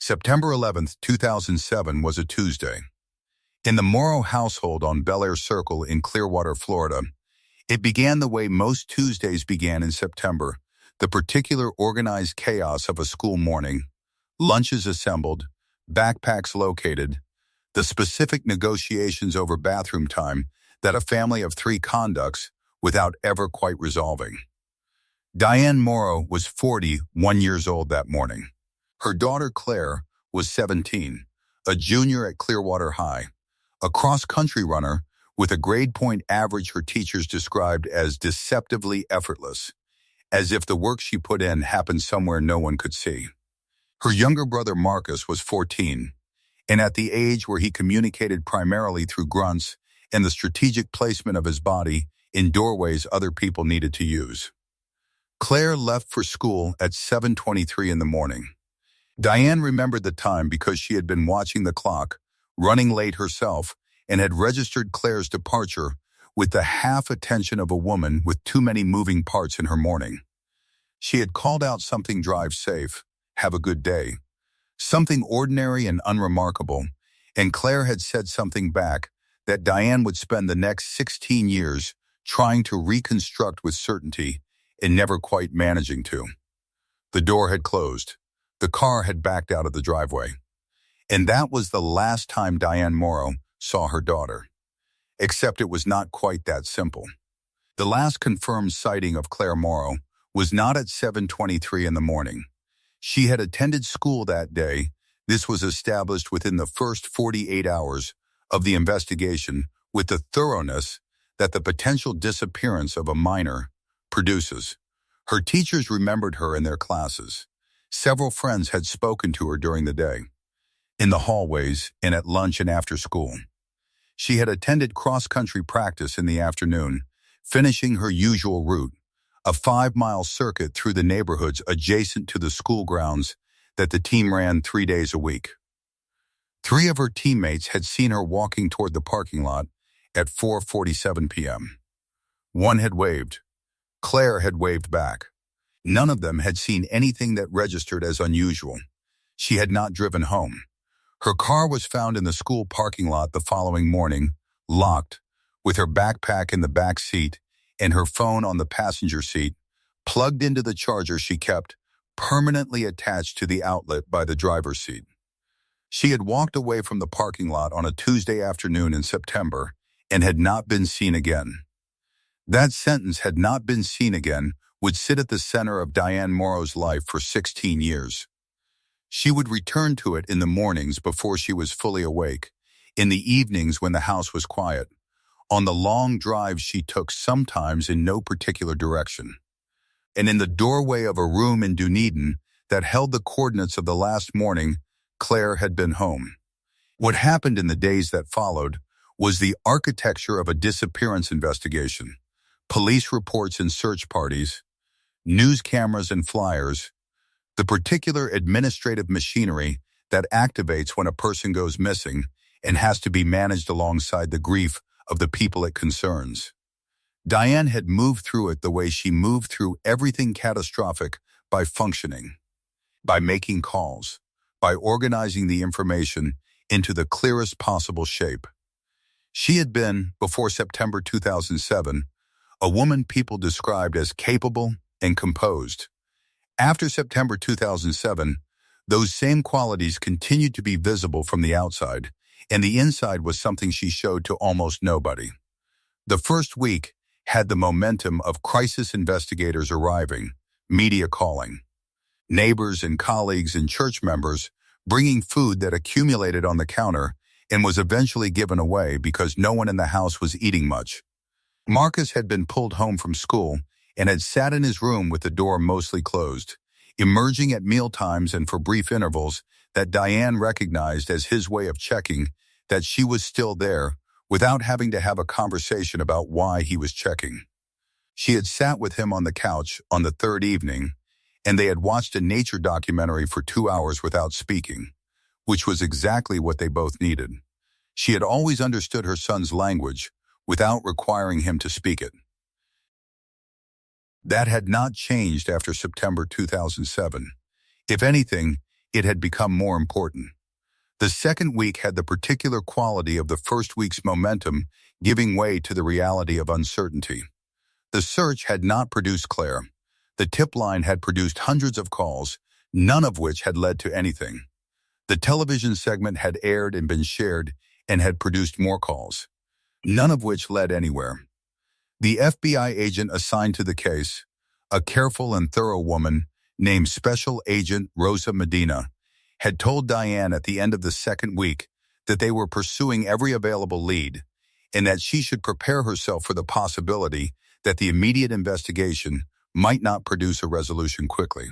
September 11, 2007 was a Tuesday. In the Morrow household on Bel Air Circle in Clearwater, Florida, it began the way most Tuesdays began in September, the particular organized chaos of a school morning, lunches assembled, backpacks located, the specific negotiations over bathroom time that a family of three conducts without ever quite resolving. Diane Morrow was 41 years old that morning. Her daughter Claire was 17, a junior at Clearwater High, a cross-country runner with a grade point average her teachers described as deceptively effortless, as if the work she put in happened somewhere no one could see. Her younger brother Marcus was 14, and at the age where he communicated primarily through grunts and the strategic placement of his body in doorways other people needed to use. Claire left for school at 7:23 in the morning. Diane remembered the time because she had been watching the clock, running late herself, and had registered Claire's departure with the half attention of a woman with too many moving parts in her morning. She had called out something drive safe, have a good day, something ordinary and unremarkable, and Claire had said something back that Diane would spend the next 16 years trying to reconstruct with certainty and never quite managing to. The door had closed. The car had backed out of the driveway. And that was the last time Diane Morrow saw her daughter. Except it was not quite that simple. The last confirmed sighting of Claire Morrow was not at 7:23 in the morning. She had attended school that day. This was established within the first 48 hours of the investigation with the thoroughness that the potential disappearance of a minor produces. Her teachers remembered her in their classes. Several friends had spoken to her during the day, in the hallways and at lunch and after school. She had attended cross-country practice in the afternoon, finishing her usual route, a 5-mile circuit through the neighborhoods adjacent to the school grounds that the team ran 3 days a week. 3 of her teammates had seen her walking toward the parking lot at 4:47 p.m. One had waved. Claire had waved back. None of them had seen anything that registered as unusual. She had not driven home. Her car was found in the school parking lot the following morning, locked, with her backpack in the back seat and her phone on the passenger seat, plugged into the charger she kept permanently attached to the outlet by the driver's seat. She had walked away from the parking lot on a Tuesday afternoon in September and had not been seen again. That sentence, "had not been seen again," would sit at the center of Diane Morrow's life for 16 years. She would return to it in the mornings before she was fully awake, in the evenings when the house was quiet, on the long drives she took sometimes in no particular direction, and in the doorway of a room in Dunedin that held the coordinates of the last morning Claire had been home. What happened in the days that followed was the architecture of a disappearance investigation, police reports and search parties, news cameras and flyers, the particular administrative machinery that activates when a person goes missing and has to be managed alongside the grief of the people it concerns. Diane had moved through it the way she moved through everything catastrophic, by functioning, by making calls, by organizing the information into the clearest possible shape. She had been, before September 2007, a woman people described as capable and composed. After September 2007, those same qualities continued to be visible from the outside, and the inside was something she showed to almost nobody. The first week had the momentum of crisis investigators arriving, media calling, neighbors and colleagues and church members bringing food that accumulated on the counter and was eventually given away because no one in the house was eating much. Marcus had been pulled home from school and had sat in his room with the door mostly closed, emerging at mealtimes and for brief intervals that Diane recognized as his way of checking that she was still there without having to have a conversation about why he was checking. She had sat with him on the couch on the third evening, and they had watched a nature documentary for 2 hours without speaking, which was exactly what they both needed. She had always understood her son's language without requiring him to speak it. That had not changed after September 2007. If anything, it had become more important. The second week had the particular quality of the first week's momentum, giving way to the reality of uncertainty. The search had not produced Claire. The tip line had produced hundreds of calls, none of which had led to anything. The television segment had aired and been shared and had produced more calls, none of which led anywhere. The FBI agent assigned to the case, a careful and thorough woman named Special Agent Rosa Medina, had told Diane at the end of the second week that they were pursuing every available lead and that she should prepare herself for the possibility that the immediate investigation might not produce a resolution quickly.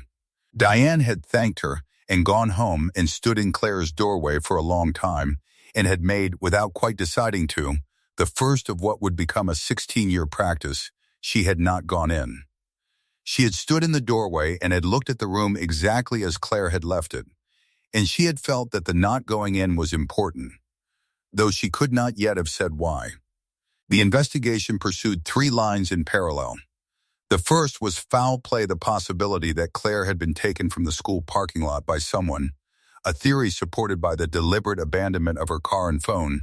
Diane had thanked her and gone home and stood in Claire's doorway for a long time and had made, without quite deciding to, the first of what would become a 16-year practice. She had not gone in. She had stood in the doorway and had looked at the room exactly as Claire had left it, and she had felt that the not going in was important, though she could not yet have said why. The investigation pursued 3 lines in parallel. The first was foul play, the possibility that Claire had been taken from the school parking lot by someone, a theory supported by the deliberate abandonment of her car and phone,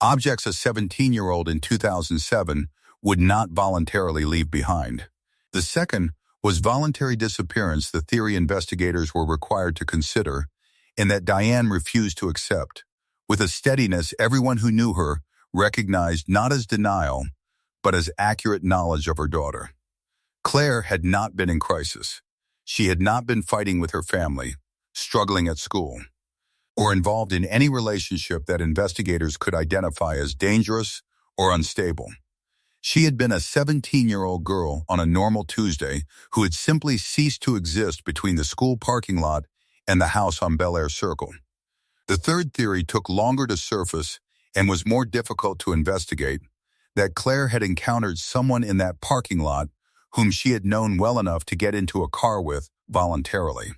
objects a 17-year-old in 2007 would not voluntarily leave behind. The second was voluntary disappearance, the theory investigators were required to consider, and that Diane refused to accept. With a steadiness everyone who knew her recognized not as denial, but as accurate knowledge of her daughter. Claire had not been in crisis. She had not been fighting with her family, struggling at school, or involved in any relationship that investigators could identify as dangerous or unstable. She had been a 17-year-old girl on a normal Tuesday who had simply ceased to exist between the school parking lot and the house on Bel Air Circle. The third theory took longer to surface and was more difficult to investigate, that Claire had encountered someone in that parking lot whom she had known well enough to get into a car with voluntarily.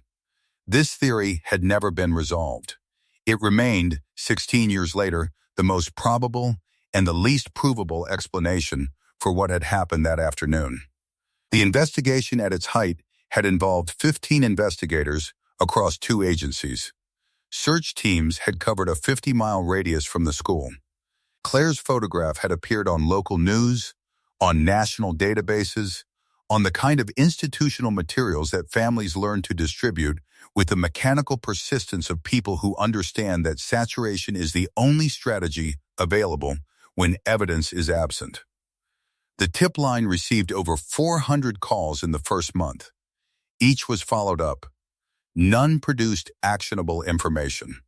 This theory had never been resolved. It remained, 16 years later, the most probable and the least provable explanation for what had happened that afternoon. The investigation at its height had involved 15 investigators across 2 agencies. Search teams had covered a 50-mile radius from the school. Claire's photograph had appeared on local news, on national databases, on the kind of institutional materials that families learn to distribute with the mechanical persistence of people who understand that saturation is the only strategy available when evidence is absent. The tip line received over 400 calls in the first month. Each was followed up. None produced actionable information.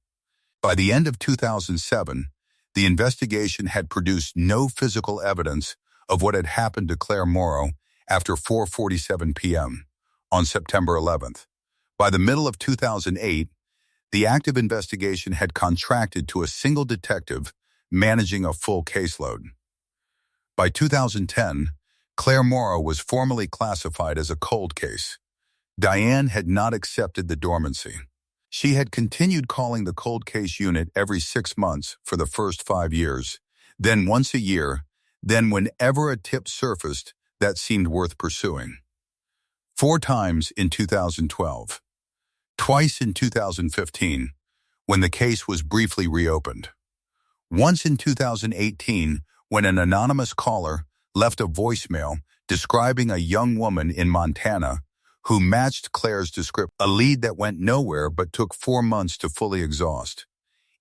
By the end of 2007, the investigation had produced no physical evidence of what had happened to Claire Morrow after 4:47 p.m. on September 11th. By the middle of 2008, the active investigation had contracted to a single detective managing a full caseload. By 2010, Claire Morrow was formally classified as a cold case. Diane had not accepted the dormancy. She had continued calling the cold case unit every 6 months for the first 5 years, then once a year, then whenever a tip surfaced that seemed worth pursuing. 4 times in 2012. Twice in 2015, when the case was briefly reopened. Once in 2018, when an anonymous caller left a voicemail describing a young woman in Montana who matched Claire's description, a lead that went nowhere but took 4 months to fully exhaust.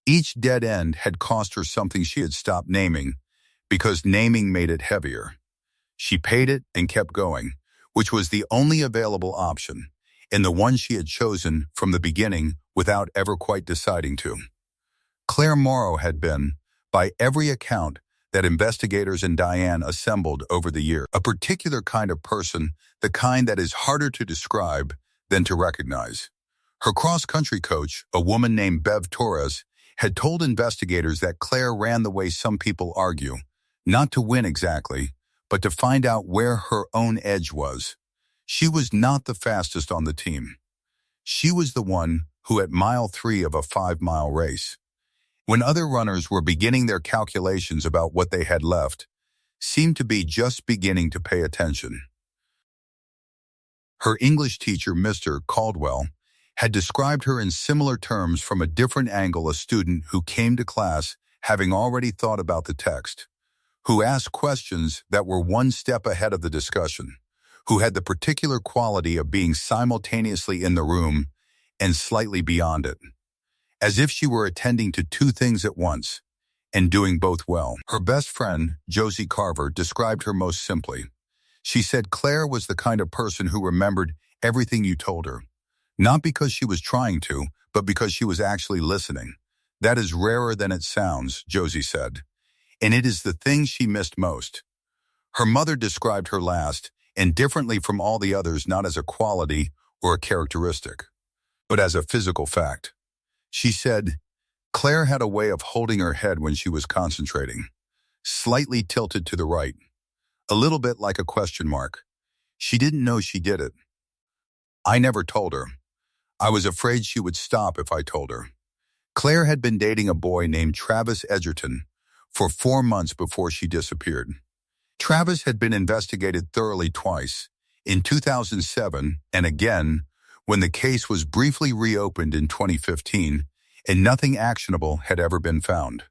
Each dead end had cost her something she had stopped naming, because naming made it heavier. She paid it and kept going, which was the only available option, and the one she had chosen from the beginning without ever quite deciding to. Claire Morrow had been, by every account that investigators and Diane assembled over the year, a particular kind of person, the kind that is harder to describe than to recognize. Her cross-country coach, a woman named Bev Torres, had told investigators that Claire ran the way some people argue, not to win exactly, but to find out where her own edge was. She was not the fastest on the team. She was the one who, at mile 3 of a 5-mile race, when other runners were beginning their calculations about what they had left, seemed to be just beginning to pay attention. Her English teacher, Mr. Caldwell, had described her in similar terms from a different angle: a student who came to class having already thought about the text, who asked questions that were one step ahead of the discussion, who had the particular quality of being simultaneously in the room and slightly beyond it, as if she were attending to two things at once and doing both well. Her best friend, Josie Carver, described her most simply. She said Claire was the kind of person who remembered everything you told her, not because she was trying to, but because she was actually listening. That is rarer than it sounds, Josie said, and it is the thing she missed most. Her mother described her last, and differently from all the others, not as a quality or a characteristic, but as a physical fact. She said, Claire had a way of holding her head when she was concentrating, slightly tilted to the right, a little bit like a question mark. She didn't know she did it. I never told her. I was afraid she would stop if I told her. Claire had been dating a boy named Travis Edgerton for 4 months before she disappeared. Travis had been investigated thoroughly twice, in 2007 and again when the case was briefly reopened in 2015, and nothing actionable had ever been found.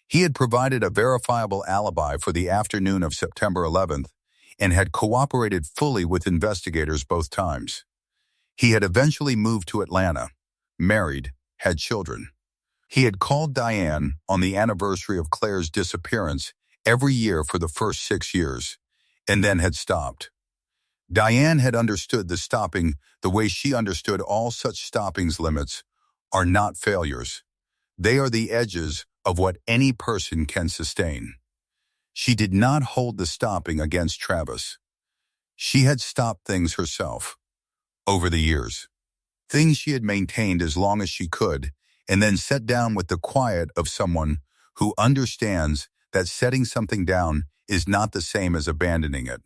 He had provided a verifiable alibi for the afternoon of September 11th and had cooperated fully with investigators both times. He had eventually moved to Atlanta, married, had children. He had called Diane on the anniversary of Claire's disappearance every year for the first 6 years, and then had stopped. Diane had understood the stopping the way she understood all such stoppings. Limits are not failures. They are the edges of what any person can sustain. She did not hold the stopping against Travis. She had stopped things herself over the years, things she had maintained as long as she could, and then set down with the quiet of someone who understands that setting something down is not the same as abandoning it.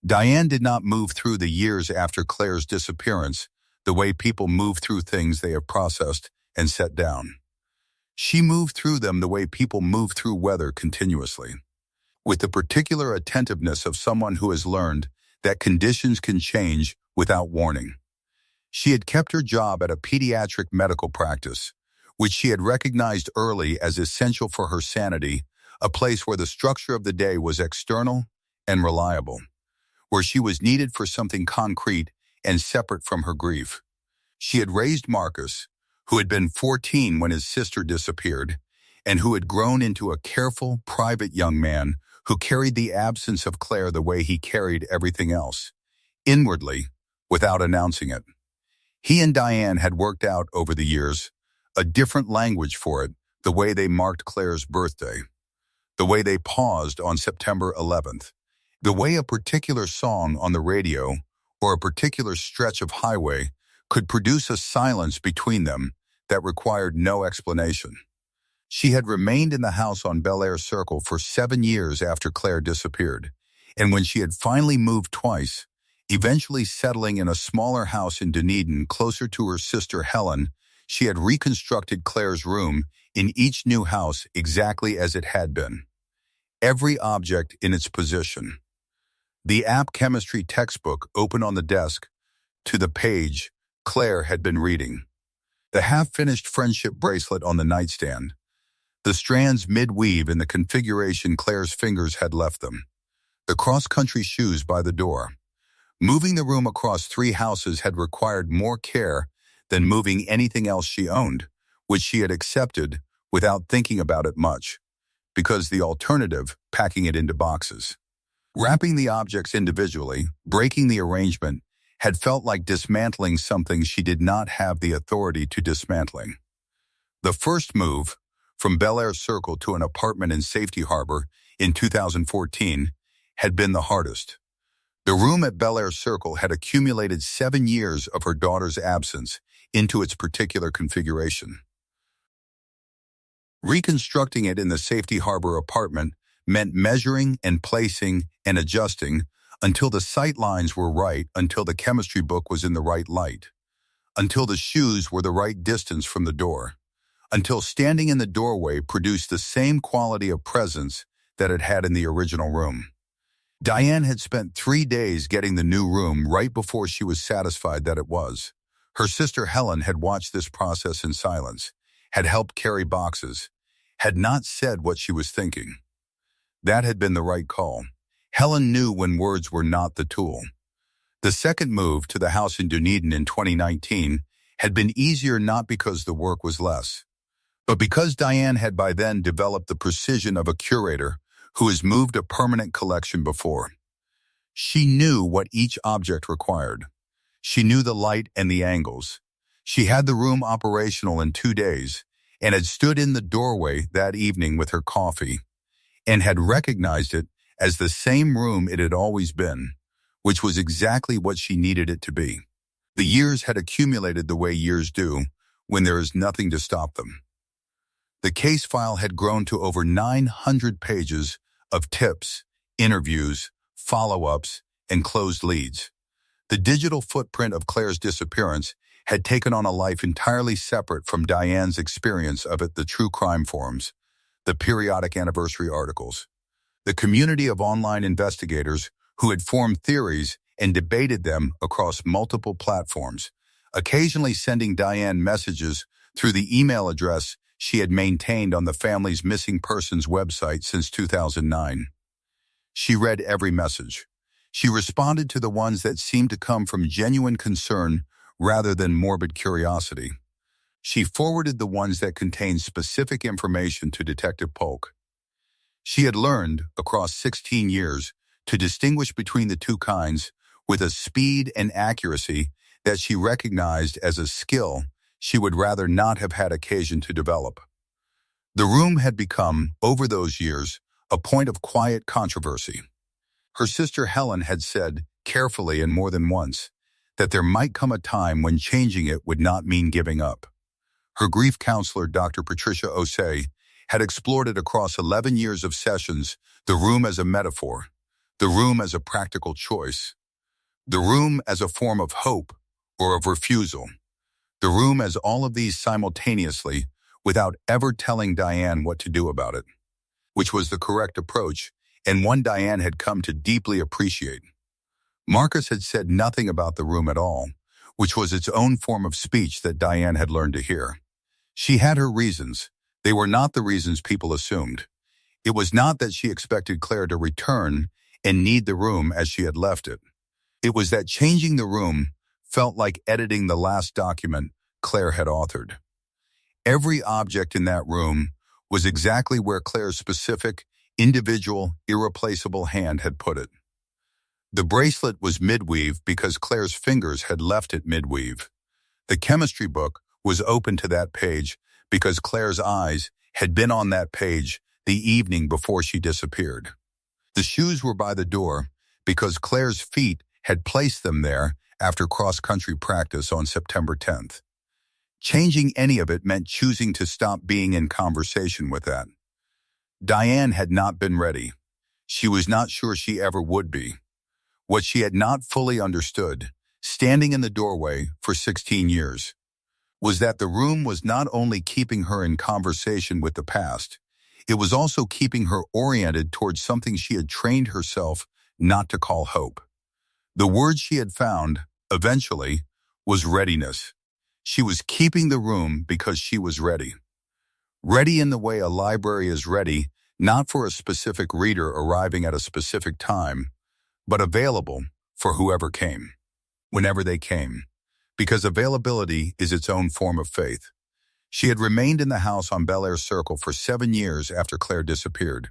Diane did not move through the years after Claire's disappearance the way people move through things they have processed and set down. She moved through them the way people move through weather continuously, with the particular attentiveness of someone who has learned that conditions can change without warning. She had kept her job at a pediatric medical practice, which she had recognized early as essential for her sanity, a place where the structure of the day was external and reliable, where she was needed for something concrete and separate from her grief. She had raised Marcus, who had been 14 when his sister disappeared, and who had grown into a careful, private young man who carried the absence of Claire the way he carried everything else, inwardly, without announcing it. He and Diane had worked out over the years a different language for it, the way they marked Claire's birthday, the way they paused on September 11th, the way a particular song on the radio or a particular stretch of highway could produce a silence between them that required no explanation. She had remained in the house on Bel Air Circle for 7 years after Claire disappeared, and when she had finally moved twice, eventually settling in a smaller house in Dunedin closer to her sister Helen, she had reconstructed Claire's room in each new house exactly as it had been. Every object in its position. The app chemistry textbook open on the desk to the page Claire had been reading. The half-finished friendship bracelet on the nightstand. The strands mid-weave in the configuration Claire's fingers had left them. The cross-country shoes by the door. Moving the room across 3 houses had required more care than moving anything else she owned, which she had accepted without thinking about it much, because the alternative, packing it into boxes. Wrapping the objects individually, breaking the arrangement, had felt like dismantling something she did not have the authority to dismantling. The first move, from Bel Air Circle to an apartment in Safety Harbor in 2014, had been the hardest. The room at Bel Air Circle had accumulated 7 years of her daughter's absence into its particular configuration. Reconstructing it in the Safety Harbor apartment meant measuring and placing and adjusting until the sight lines were right, until the chemistry book was in the right light, until the shoes were the right distance from the door, until standing in the doorway produced the same quality of presence that it had in the original room. Diane had spent 3 days getting the new room right before she was satisfied that it was. Her sister Helen had watched this process in silence, had helped carry boxes, had not said what she was thinking. That had been the right call. Helen knew when words were not the tool. The second move to the house in Dunedin in 2019 had been easier not because the work was less, but because Diane had by then developed the precision of a curator who has moved a permanent collection before. She knew what each object required. She knew the light and the angles. She had the room operational in 2 days and had stood in the doorway that evening with her coffee and had recognized it as the same room it had always been, which was exactly what she needed it to be. The years had accumulated the way years do when there is nothing to stop them. The case file had grown to over 900 pages of tips, interviews, follow-ups, and closed leads. The digital footprint of Claire's disappearance had taken on a life entirely separate from Diane's experience of it, the true crime forums, the periodic anniversary articles, the community of online investigators who had formed theories and debated them across multiple platforms, occasionally sending Diane messages through the email address she had maintained on the family's missing persons website since 2009. She read every message. She responded to the ones that seemed to come from genuine concern rather than morbid curiosity. She forwarded the ones that contained specific information to Detective Polk. She had learned, across 16 years, to distinguish between the two kinds with a speed and accuracy that she recognized as a skill she would rather not have had occasion to develop. The room had become, over those years, a point of quiet controversy. Her sister Helen had said, carefully and more than once, that there might come a time when changing it would not mean giving up. Her grief counselor, Dr. Patricia Osei, had explored it across 11 years of sessions, the room as a metaphor, the room as a practical choice, the room as a form of hope or of refusal, the room as all of these simultaneously without ever telling Diane what to do about it, which was the correct approach and one Diane had come to deeply appreciate. Marcus had said nothing about the room at all, which was its own form of speech that Diane had learned to hear. She had her reasons. They were not the reasons people assumed. It was not that she expected Claire to return and need the room as she had left it. It was that changing the room felt like editing the last document Claire had authored. Every object in that room was exactly where Claire's specific, individual, irreplaceable hand had put it. The bracelet was midweave because Claire's fingers had left it midweave. The chemistry book was open to that page because Claire's eyes had been on that page the evening before she disappeared. The shoes were by the door because Claire's feet had placed them there after cross-country practice on September 10th. Changing any of it meant choosing to stop being in conversation with that. Diane had not been ready. She was not sure she ever would be. What she had not fully understood, standing in the doorway for 16 years, was that the room was not only keeping her in conversation with the past, it was also keeping her oriented towards something she had trained herself not to call hope. The word she had found, eventually, was readiness. She was keeping the room because she was ready. Ready in the way a library is ready, not for a specific reader arriving at a specific time, but available for whoever came, whenever they came, because availability is its own form of faith. She had remained in the house on Bel Air Circle for 7 years after Claire disappeared,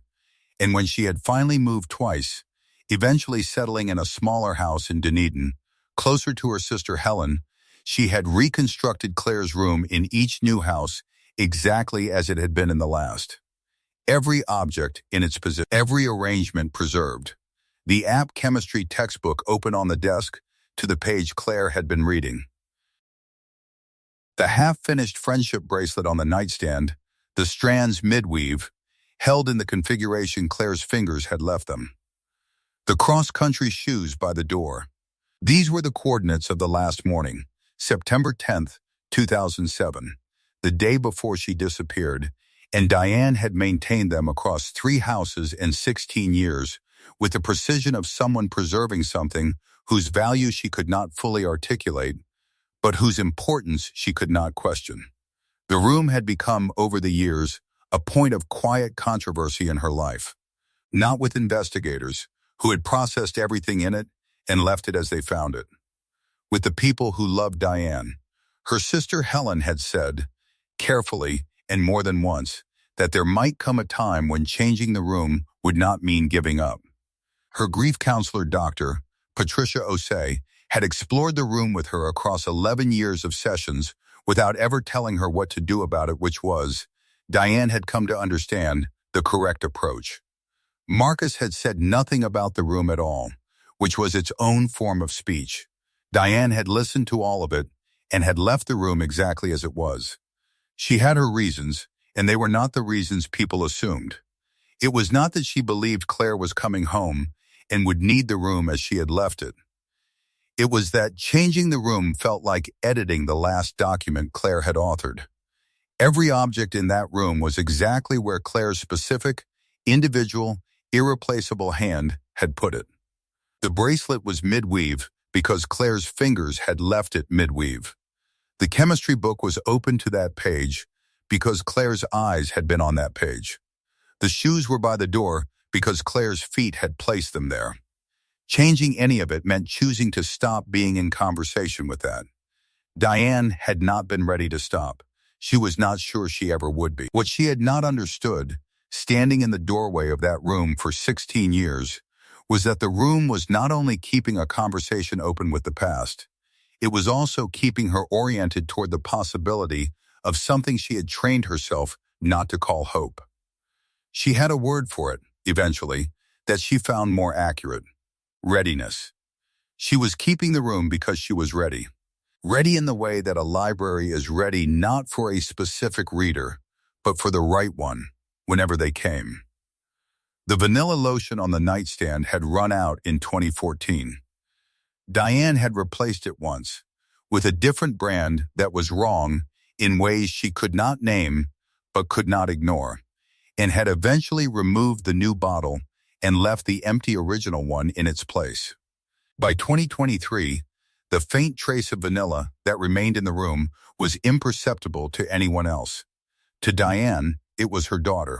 and when she had finally moved twice, eventually settling in a smaller house in Dunedin, closer to her sister Helen, she had reconstructed Claire's room in each new house exactly as it had been in the last. Every object in its position, every arrangement preserved. The app chemistry textbook open on the desk to the page Claire had been reading. The half-finished friendship bracelet on the nightstand, the strands midweave, held in the configuration Claire's fingers had left them. The cross-country shoes by the door. These were the coordinates of the last morning, September 10th, 2007, the day before she disappeared, and Diane had maintained them across 3 houses in 16 years with the precision of someone preserving something whose value she could not fully articulate, but whose importance she could not question. The room had become, over the years, a point of quiet controversy in her life. Not with investigators, who had processed everything in it and left it as they found it. With the people who loved Diane. Her sister Helen had said, carefully and more than once, that there might come a time when changing the room would not mean giving up. Her grief counselor doctor, Patricia Osei, had explored the room with her across 11 years of sessions without ever telling her what to do about it, which was, Diane had come to understand, the correct approach. Marcus had said nothing about the room at all, which was its own form of speech. Diane had listened to all of it and had left the room exactly as it was. She had her reasons, and they were not the reasons people assumed. It was not that she believed Claire was coming home and would need the room as she had left it. It was that changing the room felt like editing the last document Claire had authored. Every object in that room was exactly where Claire's specific, individual, irreplaceable hand had put it. The bracelet was mid-weave because Claire's fingers had left it mid-weave. The chemistry book was open to that page because Claire's eyes had been on that page. The shoes were by the door because Claire's feet had placed them there. Changing any of it meant choosing to stop being in conversation with that. Diane had not been ready to stop. She was not sure she ever would be. What she had not understood, standing in the doorway of that room for 16 years, was that the room was not only keeping a conversation open with the past, it was also keeping her oriented toward the possibility of something she had trained herself not to call hope. She had a word for it, eventually, that she found more accurate. Readiness. She was keeping the room because she was ready. Ready in the way that a library is ready not for a specific reader, but for the right one, whenever they came. The vanilla lotion on the nightstand had run out in 2014. Diane had replaced it once, with a different brand that was wrong in ways she could not name but could not ignore, and had eventually removed the new bottle and left the empty original one in its place. By 2023, the faint trace of vanilla that remained in the room was imperceptible to anyone else. To Diane, it was her daughter.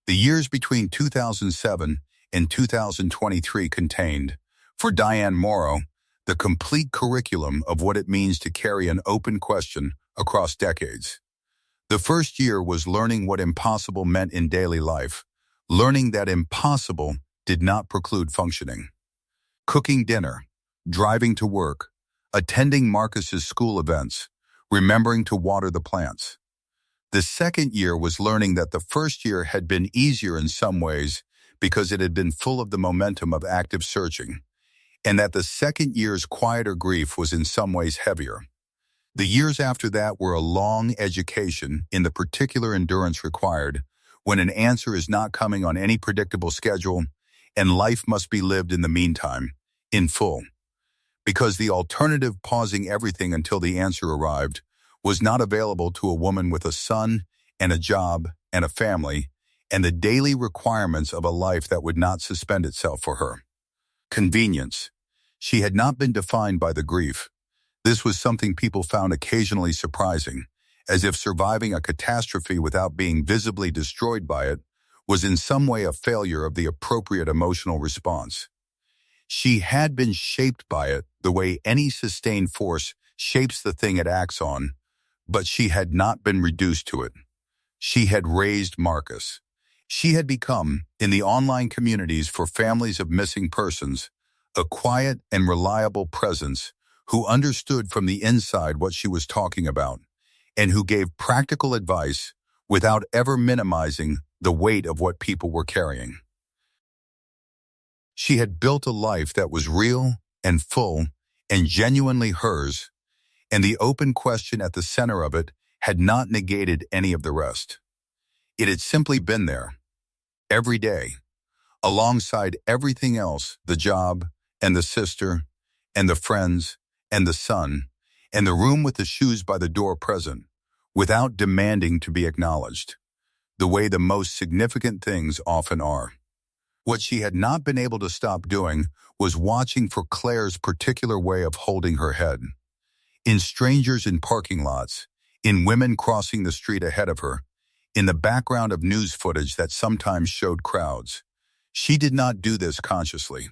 The years between 2007 and 2023 contained, for Diane Morrow, the complete curriculum of what it means to carry an open question across decades. The first year was learning what impossible meant in daily life, learning that impossible did not preclude functioning. Cooking dinner, driving to work, attending Marcus's school events, remembering to water the plants. The second year was learning that the first year had been easier in some ways because it had been full of the momentum of active searching, and that the second year's quieter grief was in some ways heavier. The years after that were a long education in the particular endurance required when an answer is not coming on any predictable schedule and life must be lived in the meantime, in full. Because the alternative, pausing everything until the answer arrived, was not available to a woman with a son and a job and a family and the daily requirements of a life that would not suspend itself for her. Convenience. She had not been defined by the grief. This was something people found occasionally surprising, as if surviving a catastrophe without being visibly destroyed by it was in some way a failure of the appropriate emotional response. She had been shaped by it the way any sustained force shapes the thing it acts on, but she had not been reduced to it. She had raised Marcus. She had become, in the online communities for families of missing persons, a quiet and reliable presence who understood from the inside what she was talking about, and who gave practical advice without ever minimizing the weight of what people were carrying. She had built a life that was real and full and genuinely hers, and the open question at the center of it had not negated any of the rest. It had simply been there, every day, alongside everything else, the job and the sister and the friends and the son and the room with the shoes by the door present, without demanding to be acknowledged, the way the most significant things often are. What she had not been able to stop doing was watching for Claire's particular way of holding her head. In strangers in parking lots, in women crossing the street ahead of her, in the background of news footage that sometimes showed crowds. She did not do this consciously.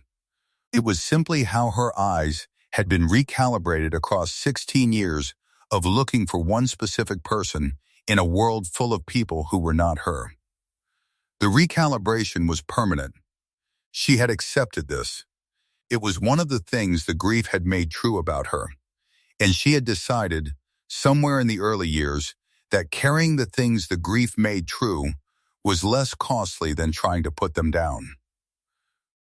It was simply how her eyes had been recalibrated across 16 years of looking for one specific person in a world full of people who were not her. The recalibration was permanent. She had accepted this. It was one of the things the grief had made true about her, and she had decided, somewhere in the early years, that carrying the things the grief made true was less costly than trying to put them down.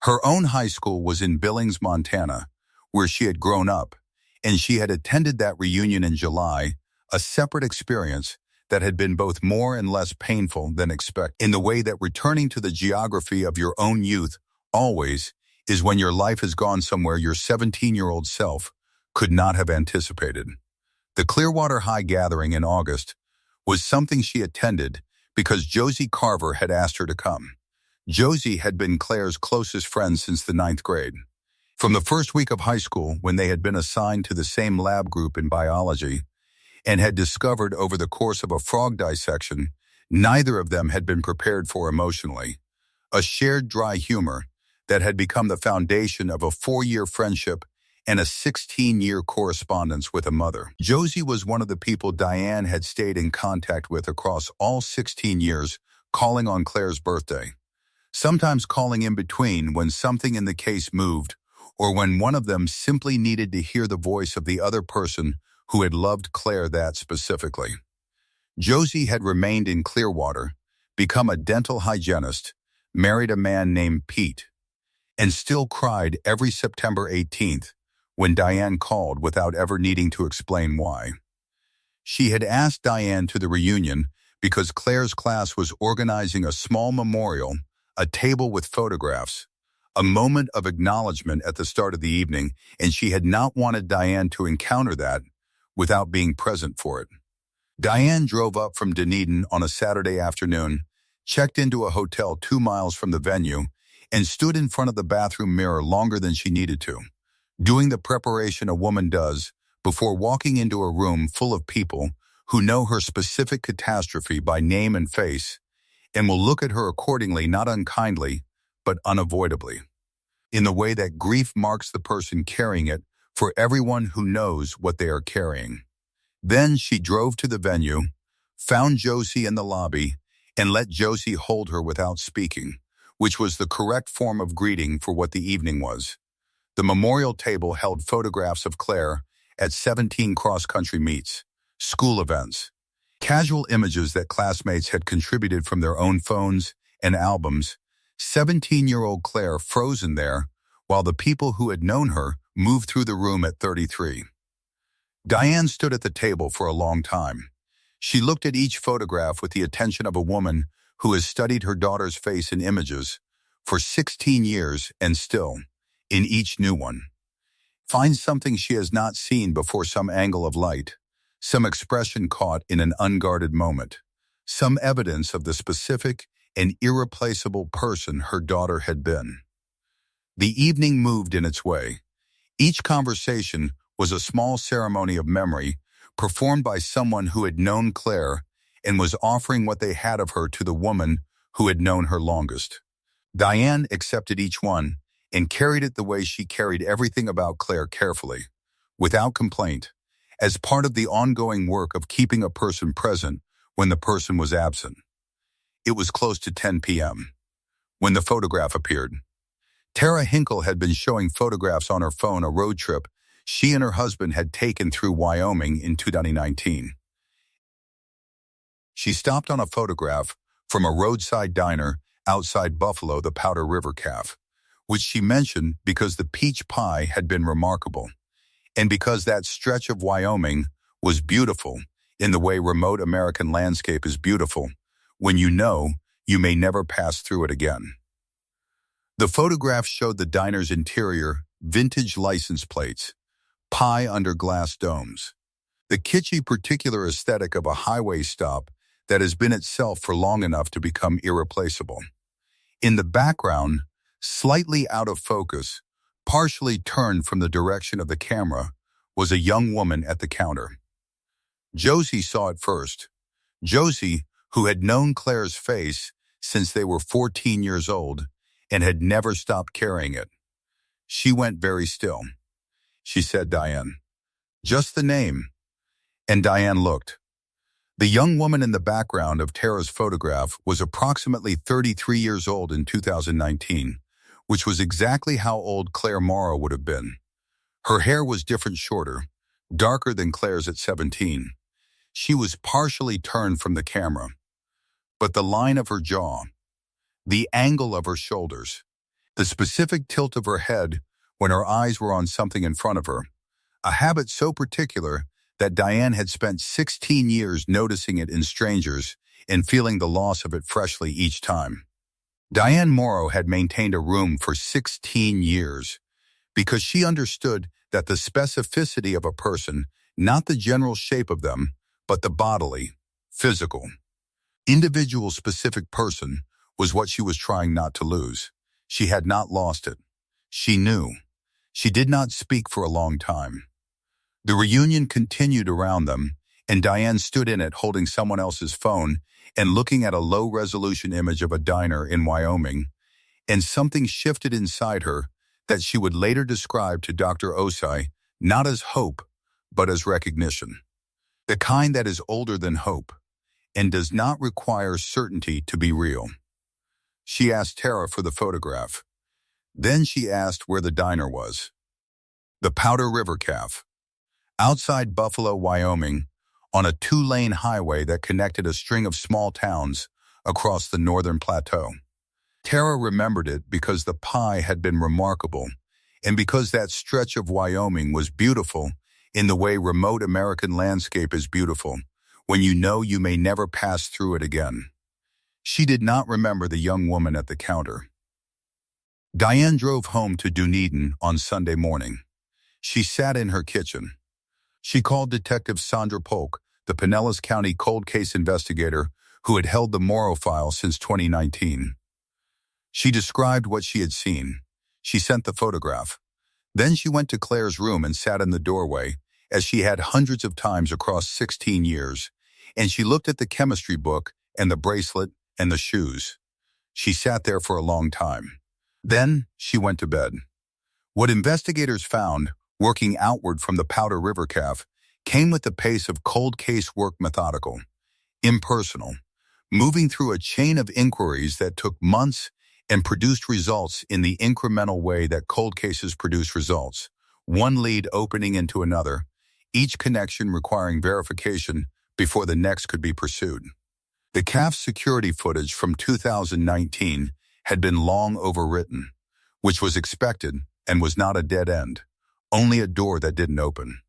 Her own high school was in Billings, Montana, where she had grown up, and she had attended that reunion in July, a separate experience that had been both more and less painful than expected, in the way that returning to the geography of your own youth always is when your life has gone somewhere your 17-year-old self could not have anticipated. The Clearwater High gathering in August was something she attended because Josie Carver had asked her to come. Josie had been Claire's closest friend since the 9th grade. From the first week of high school, when they had been assigned to the same lab group in biology and had discovered over the course of a frog dissection, neither of them had been prepared for emotionally. A shared dry humor that had become the foundation of a 4-year friendship and a 16-year correspondence with a mother. Josie was one of the people Diane had stayed in contact with across all 16 years, calling on Claire's birthday. Sometimes calling in between when something in the case moved, or when one of them simply needed to hear the voice of the other person who had loved Claire that specifically. Josie had remained in Clearwater, become a dental hygienist, married a man named Pete, and still cried every September 18th when Diane called without ever needing to explain why. She had asked Diane to the reunion because Claire's class was organizing a small memorial, a table with photographs, a moment of acknowledgement at the start of the evening, and she had not wanted Diane to encounter that without being present for it. Diane drove up from Dunedin on a Saturday afternoon, checked into a hotel 2 miles from the venue, and stood in front of the bathroom mirror longer than she needed to, doing the preparation a woman does before walking into a room full of people who know her specific catastrophe by name and face and will look at her accordingly, not unkindly, but unavoidably, in the way that grief marks the person carrying it for everyone who knows what they are carrying. Then she drove to the venue, found Josie in the lobby, and let Josie hold her without speaking, which was the correct form of greeting for what the evening was. The memorial table held photographs of Claire at 17 cross-country meets, school events, casual images that classmates had contributed from their own phones and albums, 17-year-old Claire frozen there while the people who had known her moved through the room at 33. Diane stood at the table for a long time. She looked at each photograph with the attention of a woman who has studied her daughter's face in images for 16 years and still, in each new one, finds something she has not seen before, some angle of light, some expression caught in an unguarded moment, some evidence of the specific and irreplaceable person her daughter had been. The evening moved in its way. Each conversation was a small ceremony of memory performed by someone who had known Claire and was offering what they had of her to the woman who had known her longest. Diane accepted each one and carried it the way she carried everything about Claire carefully, without complaint, as part of the ongoing work of keeping a person present when the person was absent. It was close to 10 p.m. when the photograph appeared. Tara Hinkle had been showing photographs on her phone, a road trip she and her husband had taken through Wyoming in 2019. She stopped on a photograph from a roadside diner outside Buffalo, the Powder River Cafe, which she mentioned because the peach pie had been remarkable, and because that stretch of Wyoming was beautiful in the way remote American landscape is beautiful when you know you may never pass through it again. The photograph showed the diner's interior, vintage license plates, pie under glass domes, the kitschy particular aesthetic of a highway stop that has been itself for long enough to become irreplaceable. In the background, slightly out of focus, partially turned from the direction of the camera, was a young woman at the counter. Josie saw it first. Josie, who had known Claire's face since they were 14 years old and had never stopped carrying it. She went very still. She said, "Diane." "Just the name." And Diane looked. The young woman in the background of Tara's photograph was approximately 33 years old in 2019, which was exactly how old Claire Morrow would have been. Her hair was different, shorter, darker than Claire's at 17. She was partially turned from the camera, but the line of her jaw, the angle of her shoulders, the specific tilt of her head when her eyes were on something in front of her, a habit so particular that Diane had spent 16 years noticing it in strangers and feeling the loss of it freshly each time. Diane Morrow had maintained a room for 16 years because she understood that the specificity of a person, not the general shape of them, but the bodily, physical, individual specific person was what she was trying not to lose. She had not lost it. She knew. She did not speak for a long time. The reunion continued around them, and Diane stood in it holding someone else's phone and looking at a low-resolution image of a diner in Wyoming, and something shifted inside her that she would later describe to Dr. Osai not as hope, but as recognition. The kind that is older than hope and does not require certainty to be real. She asked Tara for the photograph. Then she asked where the diner was. The Powder River Cafe. Outside Buffalo, Wyoming, on a 2-lane highway that connected a string of small towns across the northern plateau. Tara remembered it because the pie had been remarkable, and because that stretch of Wyoming was beautiful in the way remote American landscape is beautiful, when you know you may never pass through it again. She did not remember the young woman at the counter. Diane drove home to Dunedin on Sunday morning. She sat in her kitchen. She called Detective Sandra Polk, the Pinellas County cold case investigator who had held the Morrow file since 2019. She described what she had seen. She sent the photograph. Then she went to Claire's room and sat in the doorway, as she had hundreds of times across 16 years, and she looked at the chemistry book and the bracelet and the shoes. She sat there for a long time. Then she went to bed. What investigators found, working outward from the Powder River Cafe, came with the pace of cold case work, methodical, impersonal, moving through a chain of inquiries that took months and produced results in the incremental way that cold cases produce results, one lead opening into another, each connection requiring verification before the next could be pursued. The CAF's security footage from 2019 had been long overwritten, which was expected and was not a dead end, only a door that didn't open.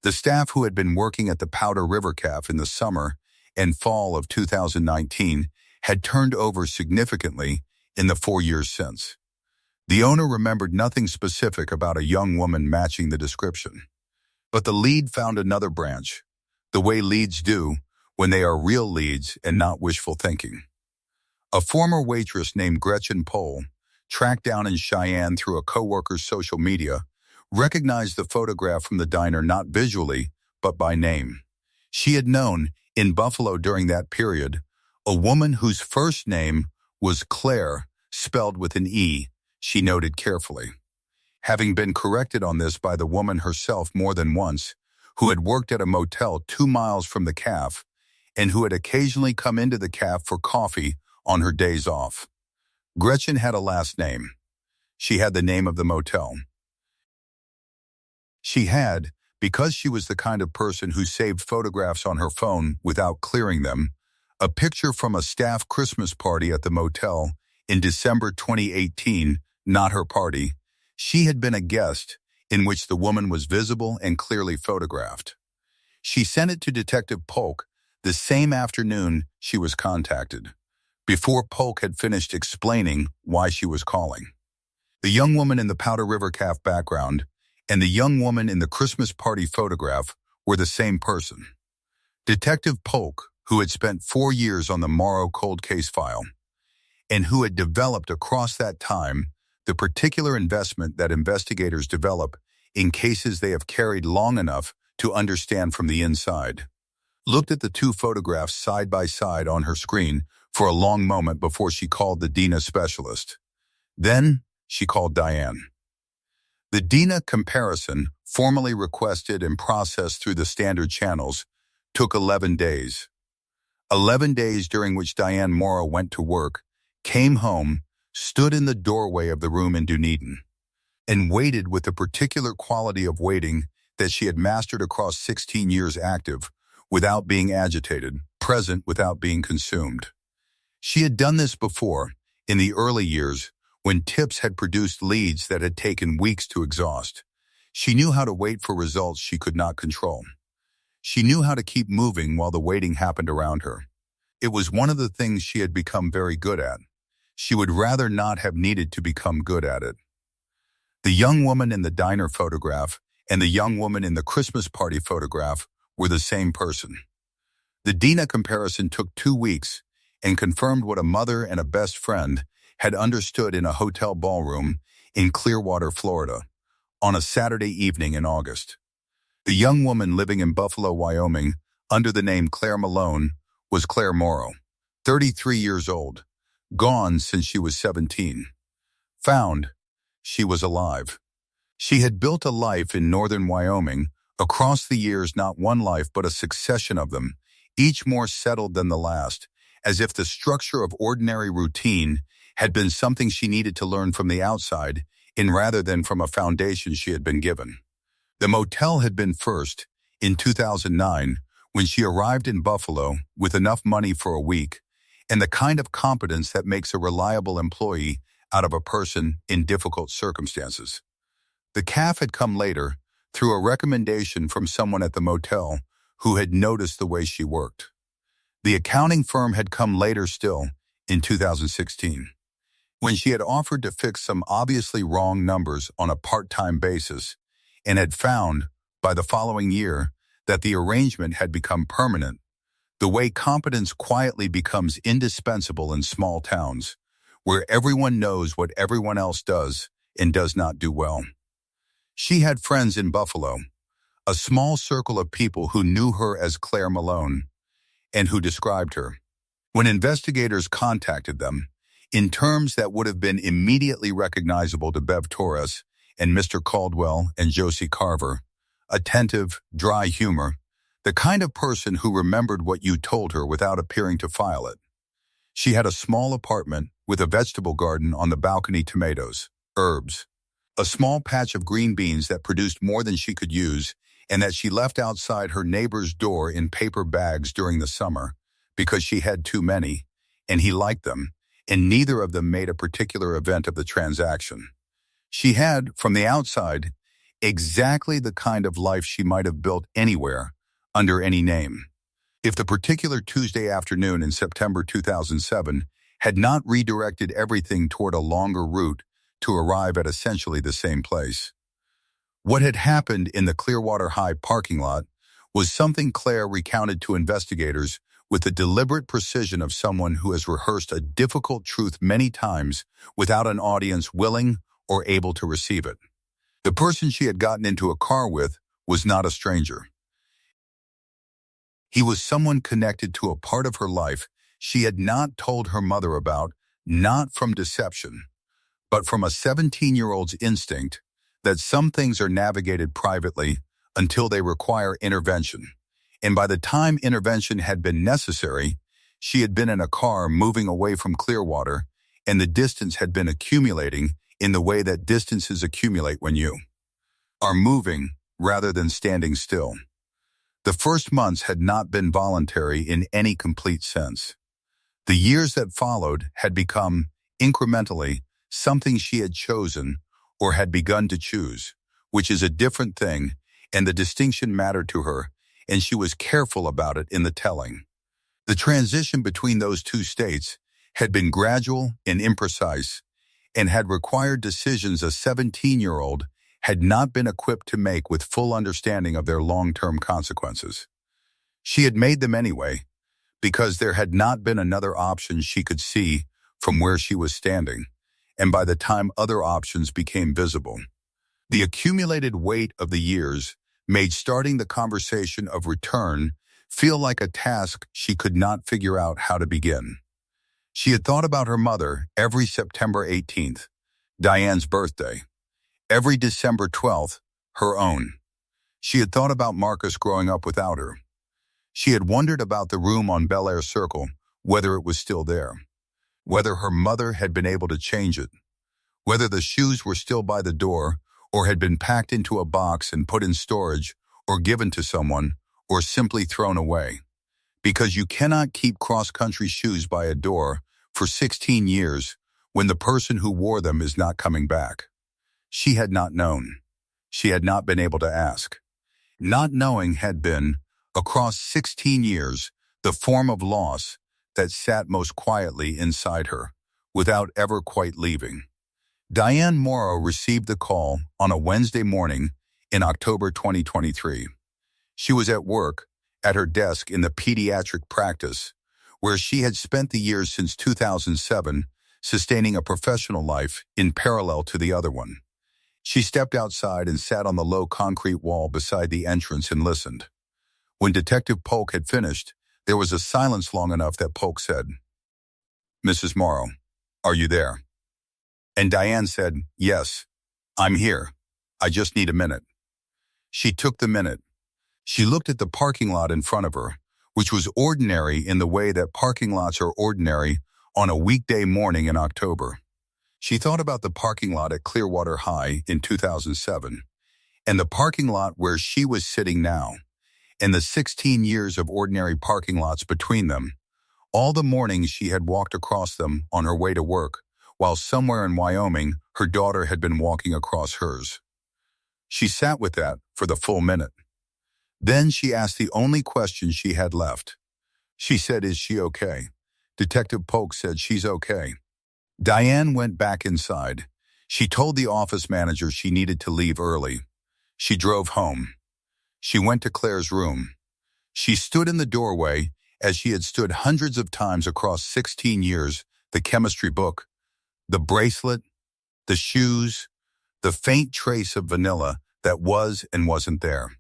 The staff who had been working at the Powder River Cafe in the summer and fall of 2019 had turned over significantly in the 4 years since. The owner remembered nothing specific about a young woman matching the description. But the lead found another branch, the way leads do when they are real leads and not wishful thinking. A former waitress named Gretchen Pohl, tracked down in Cheyenne through a coworker's social media, recognized the photograph from the diner not visually, but by name. She had known, in Buffalo during that period, a woman whose first name was Claire, spelled with an E, she noted carefully. Having been corrected on this by the woman herself more than once, who had worked at a motel 2 miles from the cafe, and who had occasionally come into the cafe for coffee on her days off. Gretchen had a last name. She had the name of the motel. She had, because she was the kind of person who saved photographs on her phone without clearing them, a picture from a staff Christmas party at the motel in December 2018, not her party. She had been a guest in which the woman was visible and clearly photographed. She sent it to Detective Polk the same afternoon she was contacted, before Polk had finished explaining why she was calling. The young woman in the Powder River Cafe background and the young woman in the Christmas party photograph were the same person. Detective Polk, who had spent 4 years on the Morrow cold case file, and who had developed across that time the particular investment that investigators develop in cases they have carried long enough to understand from the inside. Looked at the two photographs side by side on her screen for a long moment before she called the DINA specialist. Then she called Diane. The DINA comparison, formally requested and processed through the standard channels, took 11 days. 11 days during which Diane Morrow went to work, came home, stood in the doorway of the room in Dunedin, and waited with the particular quality of waiting that she had mastered across 16 years active, without being agitated, present without being consumed. She had done this before, in the early years, when tips had produced leads that had taken weeks to exhaust. She knew how to wait for results she could not control. She knew how to keep moving while the waiting happened around her. It was one of the things she had become very good at. She would rather not have needed to become good at it. The young woman in the diner photograph and the young woman in the Christmas party photograph were the same person. The DINA comparison took 2 weeks and confirmed what a mother and a best friend had understood in a hotel ballroom in Clearwater, Florida, on a Saturday evening in August. The young woman living in Buffalo, Wyoming, under the name Claire Malone, was Claire Morrow, 33 years old, gone since she was 17. Found, she was alive. She had built a life in northern Wyoming, across the years not one life but a succession of them, each more settled than the last, as if the structure of ordinary routine had been something she needed to learn from the outside, in rather than from a foundation she had been given. The motel had been first, in 2009, when she arrived in Buffalo with enough money for a week, and the kind of competence that makes a reliable employee out of a person in difficult circumstances. The CAF had come later, through a recommendation from someone at the motel who had noticed the way she worked. The accounting firm had come later still, in 2016, when she had offered to fix some obviously wrong numbers on a part-time basis, and had found, by the following year, that the arrangement had become permanent, the way competence quietly becomes indispensable in small towns, where everyone knows what everyone else does and does not do well. She had friends in Buffalo, a small circle of people who knew her as Claire Malone, and who described her. When investigators contacted them, in terms that would have been immediately recognizable to Bev Torres and Mr. Caldwell and Josie Carver, attentive, dry humor, the kind of person who remembered what you told her without appearing to file it. She had a small apartment with a vegetable garden on the balcony, tomatoes, herbs, a small patch of green beans that produced more than she could use, and that she left outside her neighbor's door in paper bags during the summer because she had too many, and he liked them, and neither of them made a particular event of the transaction. She had, from the outside, exactly the kind of life she might have built anywhere, under any name. If the particular Tuesday afternoon in September 2007 had not redirected everything toward a longer route to arrive at essentially the same place. What had happened in the Clearwater High parking lot was something Claire recounted to investigators with the deliberate precision of someone who has rehearsed a difficult truth many times without an audience willing or able to receive it. The person she had gotten into a car with was not a stranger. He was someone connected to a part of her life she had not told her mother about, not from deception, but from a 17-year-old's instinct that some things are navigated privately until they require intervention. And by the time intervention had been necessary, she had been in a car moving away from Clearwater, and the distance had been accumulating in the way that distances accumulate when you are moving rather than standing still. The first months had not been voluntary in any complete sense. The years that followed had become, incrementally, something she had chosen or had begun to choose, which is a different thing, and the distinction mattered to her, and she was careful about it in the telling. The transition between those two states had been gradual and imprecise, and had required decisions a 17-year-old had not been equipped to make with full understanding of their long-term consequences. She had made them anyway, because there had not been another option she could see from where she was standing, and by the time other options became visible. The accumulated weight of the years made starting the conversation of return feel like a task she could not figure out how to begin. She had thought about her mother every September 18th, Diane's birthday, every December 12th, her own. She had thought about Marcus growing up without her. She had wondered about the room on Bel Air Circle, whether it was still there, whether her mother had been able to change it, whether the shoes were still by the door or had been packed into a box and put in storage or given to someone or simply thrown away. Because you cannot keep cross-country shoes by a door for 16 years when the person who wore them is not coming back. She had not known. She had not been able to ask. Not knowing had been, across 16 years, the form of loss that sat most quietly inside her, without ever quite leaving. Diane Morrow received the call on a Wednesday morning in October 2023. She was at work, at her desk in the pediatric practice, where she had spent the years since 2007, sustaining a professional life in parallel to the other one. She stepped outside and sat on the low concrete wall beside the entrance and listened. When Detective Polk had finished, there was a silence long enough that Polk said, "Mrs. Morrow, are you there?" And Diane said, "Yes, I'm here. I just need a minute." She took the minute. She looked at the parking lot in front of her, which was ordinary in the way that parking lots are ordinary on a weekday morning in October. She thought about the parking lot at Clearwater High in 2007, and the parking lot where she was sitting now, and the 16 years of ordinary parking lots between them, all the mornings she had walked across them on her way to work, while somewhere in Wyoming her daughter had been walking across hers. She sat with that for the full minute. Then she asked the only question she had left. She said, "Is she okay?" Detective Polk said, "She's okay." Diane went back inside. She told the office manager she needed to leave early. She drove home. She went to Claire's room. She stood in the doorway as she had stood hundreds of times across 16 years, the chemistry book, the bracelet, the shoes, the faint trace of vanilla that was and wasn't there.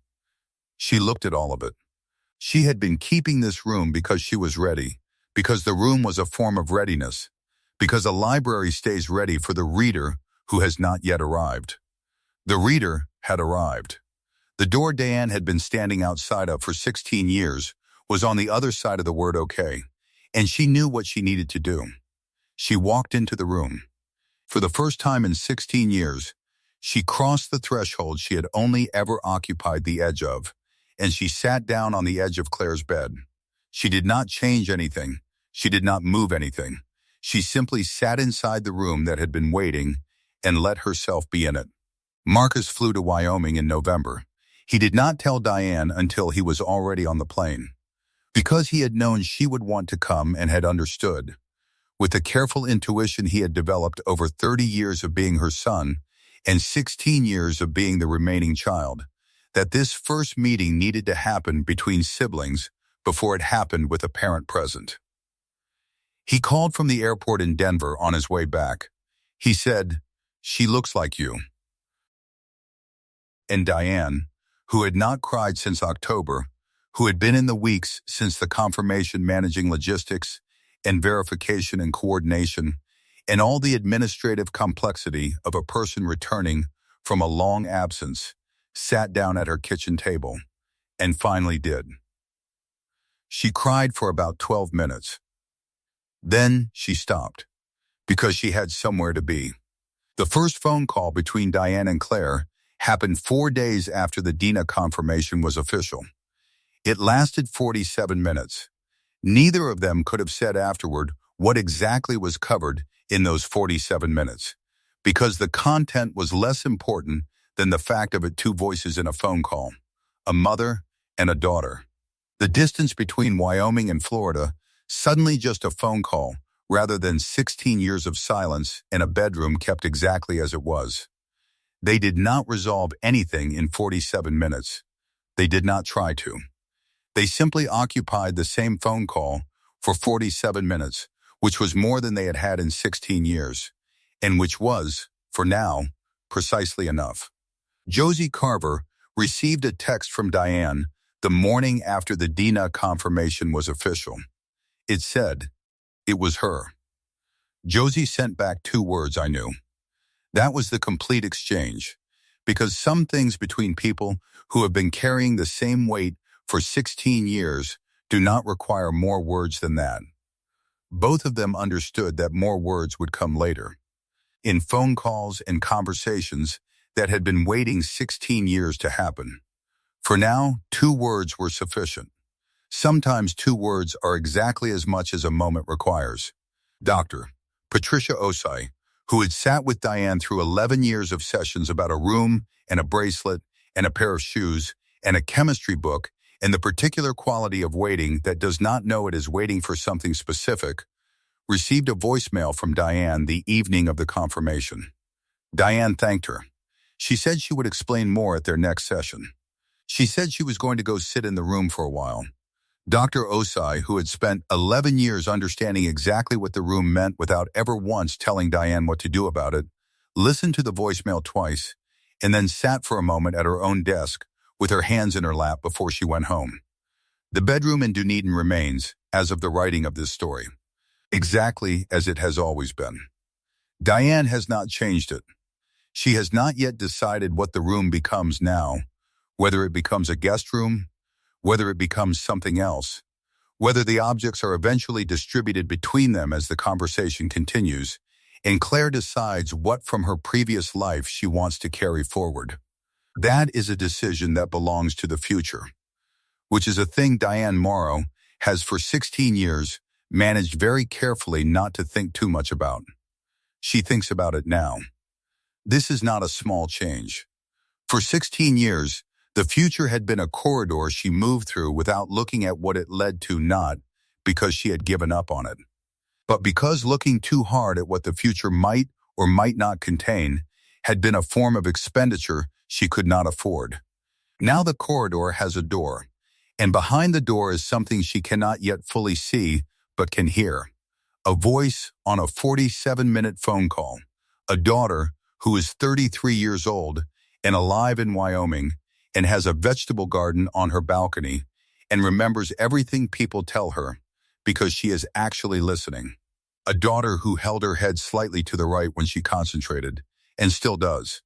She looked at all of it. She had been keeping this room because she was ready, because the room was a form of readiness, because a library stays ready for the reader who has not yet arrived. The reader had arrived. The door Diane had been standing outside of for 16 years was on the other side of the word okay, and she knew what she needed to do. She walked into the room. For the first time in 16 years, she crossed the threshold she had only ever occupied the edge of, and she sat down on the edge of Claire's bed. She did not change anything. She did not move anything. She simply sat inside the room that had been waiting and let herself be in it. Marcus flew to Wyoming in November. He did not tell Diane until he was already on the plane, because he had known she would want to come and had understood, with the careful intuition he had developed over 30 years of being her son and 16 years of being the remaining child, that this first meeting needed to happen between siblings before it happened with a parent present. He called from the airport in Denver on his way back. He said, "She looks like you." And Diane, who had not cried since October, who had been in the weeks since the confirmation managing logistics and verification and coordination, and all the administrative complexity of a person returning from a long absence, sat down at her kitchen table, and finally did. She cried for about 12 minutes. Then she stopped, because she had somewhere to be. The first phone call between Diane and Claire happened 4 days after the Dina confirmation was official. It lasted 47 minutes. Neither of them could have said afterward what exactly was covered in those 47 minutes, because the content was less important than the fact of it two voices in a phone call, a mother and a daughter. The distance between Wyoming and Florida, suddenly just a phone call, rather than 16 years of silence and a bedroom kept exactly as it was. They did not resolve anything in 47 minutes. They did not try to. They simply occupied the same phone call for 47 minutes, which was more than they had had in 16 years, and which was, for now, precisely enough. Josie Carver received a text from Diane the morning after the DINA confirmation was official. It said, "It was her." Josie sent back 2 words, "I knew." That was the complete exchange. Because some things between people who have been carrying the same weight for 16 years do not require more words than that. Both of them understood that more words would come later. In phone calls and conversations that had been waiting 16 years to happen. For now, 2 words were sufficient. Sometimes 2 words are exactly as much as a moment requires. Dr. Patricia Osai, who had sat with Diane through 11 years of sessions about a room and a bracelet and a pair of shoes and a chemistry book and the particular quality of waiting that does not know it is waiting for something specific, received a voicemail from Diane the evening of the confirmation. Diane thanked her. She said she would explain more at their next session. She said she was going to go sit in the room for a while. Dr. Osai, who had spent 11 years understanding exactly what the room meant without ever once telling Diane what to do about it, listened to the voicemail twice, and then sat for a moment at her own desk with her hands in her lap before she went home. The bedroom in Dunedin remains, as of the writing of this story, exactly as it has always been. Diane has not changed it. She has not yet decided what the room becomes now, whether it becomes a guest room, whether it becomes something else, whether the objects are eventually distributed between them as the conversation continues, and Claire decides what from her previous life she wants to carry forward. That is a decision that belongs to the future, which is a thing Diane Morrow has for 16 years managed very carefully not to think too much about. She thinks about it now. This is not a small change. For 16 years, the future had been a corridor she moved through without looking at what it led to, not because she had given up on it, but because looking too hard at what the future might or might not contain had been a form of expenditure she could not afford. Now the corridor has a door, and behind the door is something she cannot yet fully see but can hear. A voice on a 47-minute phone call. A daughter who is 33 years old and alive in Wyoming and has a vegetable garden on her balcony and remembers everything people tell her because she is actually listening. A daughter who held her head slightly to the right when she concentrated, and still does.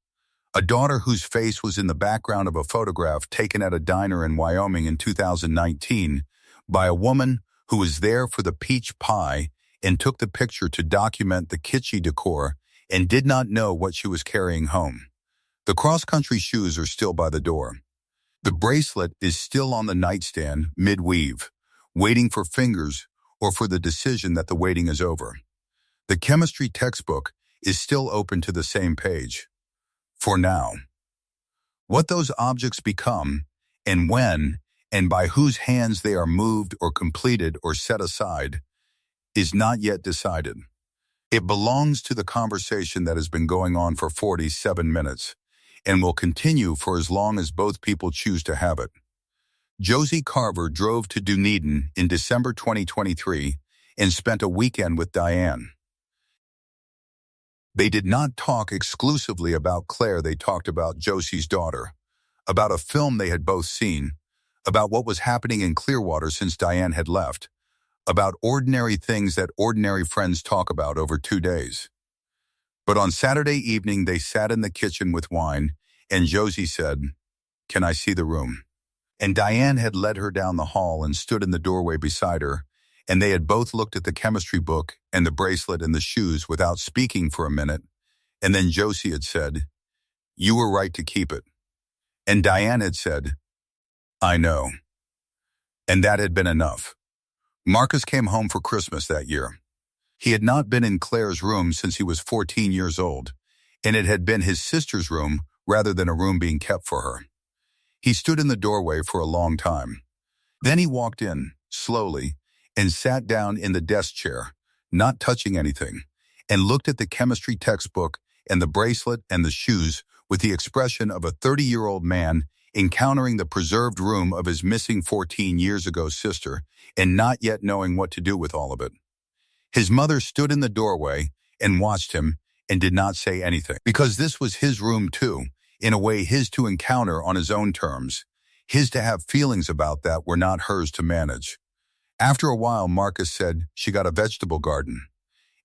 A daughter whose face was in the background of a photograph taken at a diner in Wyoming in 2019 by a woman who was there for the peach pie and took the picture to document the kitschy decor and did not know what she was carrying home. The cross-country shoes are still by the door. The bracelet is still on the nightstand mid-weave, waiting for fingers or for the decision that the waiting is over. The chemistry textbook is still open to the same page. For now. What those objects become, and when, and by whose hands they are moved or completed or set aside, is not yet decided. It belongs to the conversation that has been going on for 47 minutes and will continue for as long as both people choose to have it. Josie Carver drove to Dunedin in December 2023 and spent a weekend with Diane. They did not talk exclusively about Claire. They talked about Josie's daughter, about a film they had both seen, about what was happening in Clearwater since Diane had left, about ordinary things that ordinary friends talk about over 2 days. But on Saturday evening, they sat in the kitchen with wine, and Josie said, "Can I see the room?" And Diane had led her down the hall and stood in the doorway beside her, and they had both looked at the chemistry book and the bracelet and the shoes without speaking for a minute, and then Josie had said, "You were right to keep it." And Diane had said, "I know." And that had been enough. Marcus came home for Christmas that year. He had not been in Claire's room since he was 14 years old, and it had been his sister's room rather than a room being kept for her. He stood in the doorway for a long time. Then he walked in, slowly, and sat down in the desk chair, not touching anything, and looked at the chemistry textbook and the bracelet and the shoes with the expression of a 30-year-old man encountering the preserved room of his missing 14 years ago sister and not yet knowing what to do with all of it. His mother stood in the doorway and watched him and did not say anything, because this was his room too, in a way his to encounter on his own terms, his to have feelings about that were not hers to manage. After a while, Marcus said she got a vegetable garden,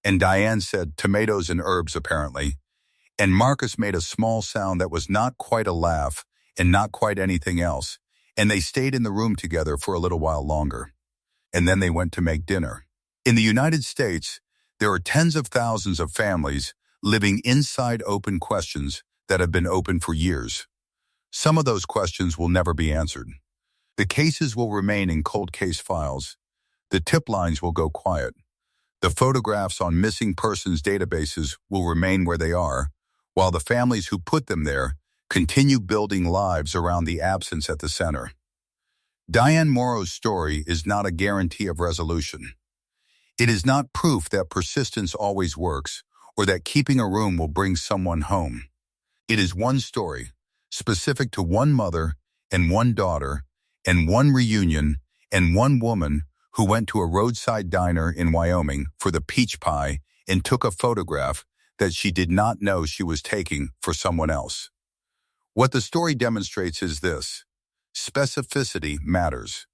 and Diane said tomatoes and herbs apparently, and Marcus made a small sound that was not quite a laugh and not quite anything else, and they stayed in the room together for a little while longer. And then they went to make dinner. In the United States, there are tens of thousands of families living inside open questions that have been open for years. Some of those questions will never be answered. The cases will remain in cold case files. The tip lines will go quiet. The photographs on missing persons databases will remain where they are, while the families who put them there continue building lives around the absence at the center. Diane Morrow's story is not a guarantee of resolution. It is not proof that persistence always works or that keeping a room will bring someone home. It is one story, specific to one mother and one daughter and one reunion and one woman who went to a roadside diner in Wyoming for the peach pie and took a photograph that she did not know she was taking for someone else. What the story demonstrates is this: specificity matters.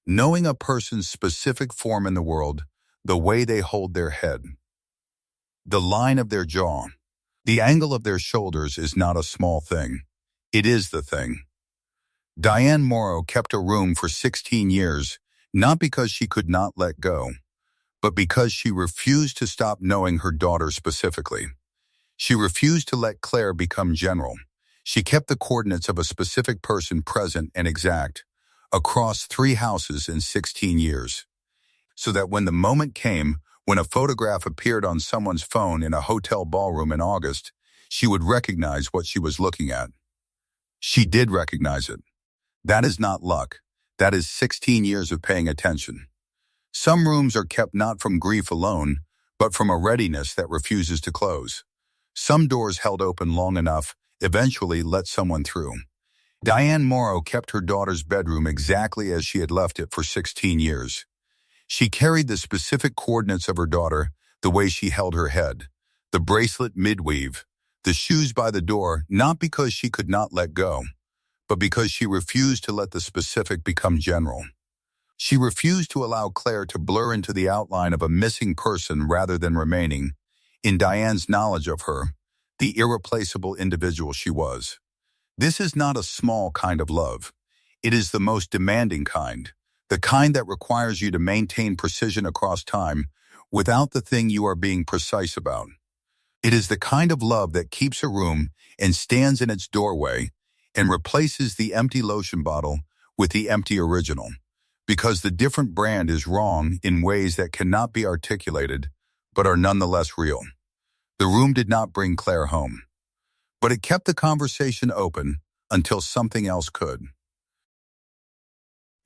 Knowing a person's specific form in the world, the way they hold their head, the line of their jaw, the angle of their shoulders is not a small thing. It is the thing. Diane Morrow kept a room for 16 years, not because she could not let go, but because she refused to stop knowing her daughter specifically. She refused to let Claire become general. She kept the coordinates of a specific person present and exact, across 3 houses in 16 years. So that when the moment came, when a photograph appeared on someone's phone in a hotel ballroom in August, she would recognize what she was looking at. She did recognize it. That is not luck. That is 16 years of paying attention. Some rooms are kept not from grief alone, but from a readiness that refuses to close. Some doors held open long enough eventually let someone through. Diane Morrow kept her daughter's bedroom exactly as she had left it for 16 years. She carried the specific coordinates of her daughter, the way she held her head, the bracelet midweave, the shoes by the door, not because she could not let go, but because she refused to let the specific become general. She refused to allow Claire to blur into the outline of a missing person rather than remaining, in Diane's knowledge of her, the irreplaceable individual she was. This is not a small kind of love. It is the most demanding kind, the kind that requires you to maintain precision across time without the thing you are being precise about. It is the kind of love that keeps a room and stands in its doorway and replaces the empty lotion bottle with the empty original, because the different brand is wrong in ways that cannot be articulated but are nonetheless real. The room did not bring Claire home, but it kept the conversation open until something else could.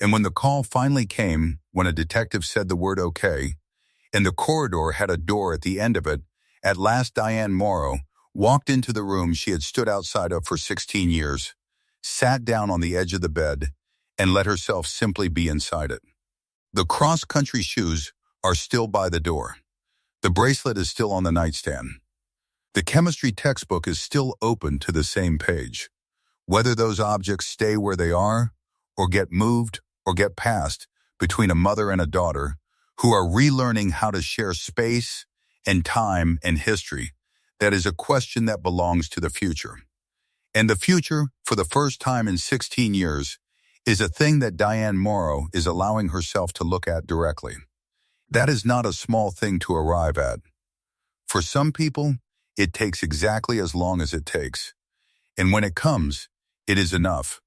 And when the call finally came, when a detective said the word okay, and the corridor had a door at the end of it, at last Diane Morrow walked into the room she had stood outside of for 16 years, sat down on the edge of the bed, and let herself simply be inside it. The cross-country shoes are still by the door. The bracelet is still on the nightstand. The chemistry textbook is still open to the same page. Whether those objects stay where they are, or get moved, or get passed between a mother and a daughter who are relearning how to share space and time and history, that is a question that belongs to the future. And the future, for the first time in 16 years, is a thing that Diane Morrow is allowing herself to look at directly. That is not a small thing to arrive at. For some people, it takes exactly as long as it takes. And when it comes, it is enough.